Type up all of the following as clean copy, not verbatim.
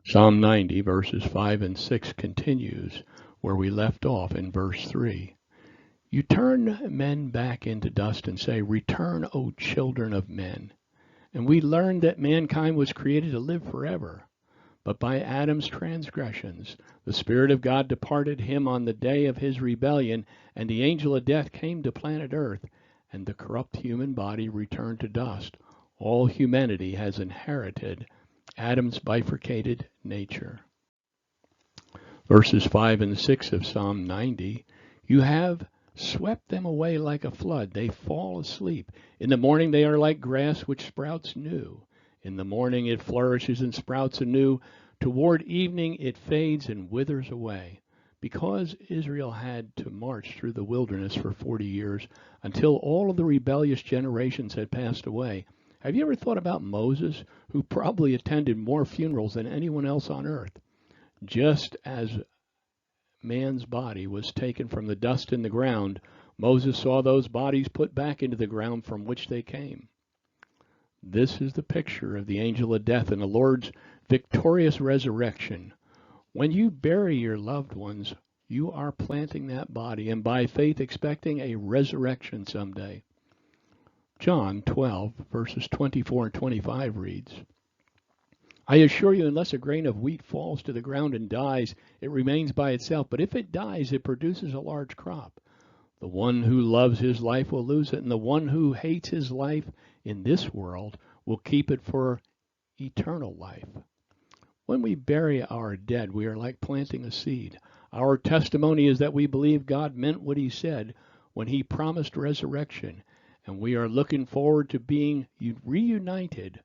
Psalm 90, verses 5 and 6 continues where we left off in verse 3. You turn men back into dust and say, return, O children of men. And we learned that mankind was created to live forever. But by Adam's transgressions, the Spirit of God departed him on the day of his rebellion, and the angel of death came to planet Earth, and the corrupt human body returned to dust. All humanity has inherited Adam's bifurcated nature. Verses 5 and 6 of Psalm 90, you have swept them away like a flood. They fall asleep. In the morning they are like grass which sprouts new. In the morning it flourishes and sprouts anew. Toward evening it fades and withers away. Because Israel had to march through the wilderness for 40 years until all of the rebellious generations had passed away. Have you ever thought about Moses, who probably attended more funerals than anyone else on earth? Just as man's body was taken from the dust in the ground, Moses saw those bodies put back into the ground from which they came. This is the picture of the angel of death and the Lord's victorious resurrection. When you bury your loved ones, you are planting that body and by faith expecting a resurrection someday. John 12, verses 24 and 25 reads, I assure you, unless a grain of wheat falls to the ground and dies, it remains by itself. But if it dies, it produces a large crop. The one who loves his life will lose it, and the one who hates his life in this world will keep it for eternal life. When we bury our dead, we are like planting a seed. Our testimony is that we believe God meant what he said when he promised resurrection, and we are looking forward to being reunited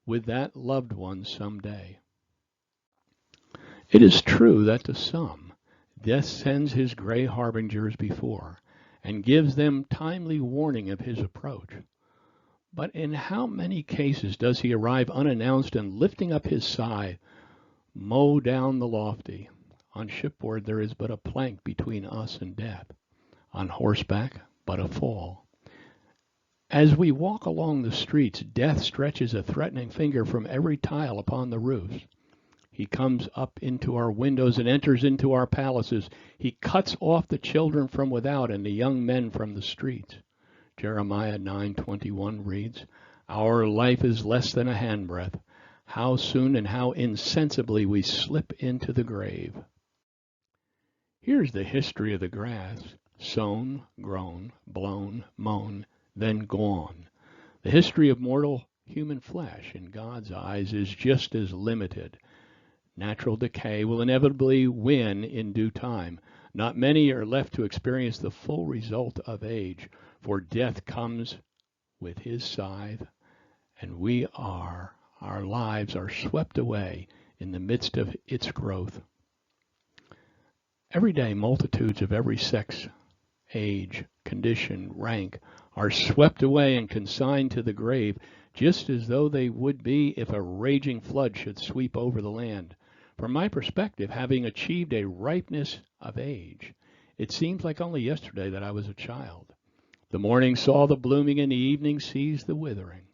with that loved one someday. It is true that to some, death sends his gray harbingers before and gives them timely warning of his approach. But in how many cases does he arrive unannounced and lifting up his scythe, mow down the lofty? On shipboard there is but a plank between us and death. On horseback, but a fall. As we walk along the streets, death stretches a threatening finger from every tile upon the roofs. He comes up into our windows and enters into our palaces. He cuts off the children from without and the young men from the streets. Jeremiah 9:21 reads, Our life is less than a handbreadth. How soon and how insensibly we slip into the grave. Here's the history of the grass. Sown, grown, blown, mown, then gone. The history of mortal human flesh in God's eyes is just as limited. Natural decay will inevitably win in due time. Not many are left to experience the full result of age, for death comes with his scythe, and our lives are swept away in the midst of its growth. Every day, multitudes of every sex, age, condition, rank are swept away and consigned to the grave, just as though they would be if a raging flood should sweep over the land. From my perspective, having achieved a ripeness of age, it seems like only yesterday that I was a child. The morning saw the blooming and the evening sees the withering.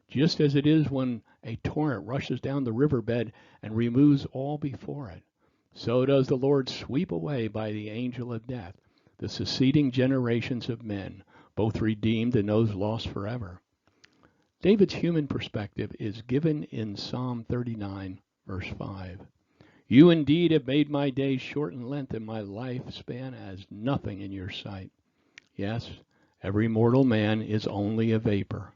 Just as it is when a torrent rushes down the riverbed and removes all before it, so does the Lord sweep away by the angel of death the succeeding generations of men, both redeemed and those lost forever. David's human perspective is given in Psalm 39, verse 5. You indeed have made my days short in length, and my lifespan as nothing in your sight. Yes, every mortal man is only a vapor.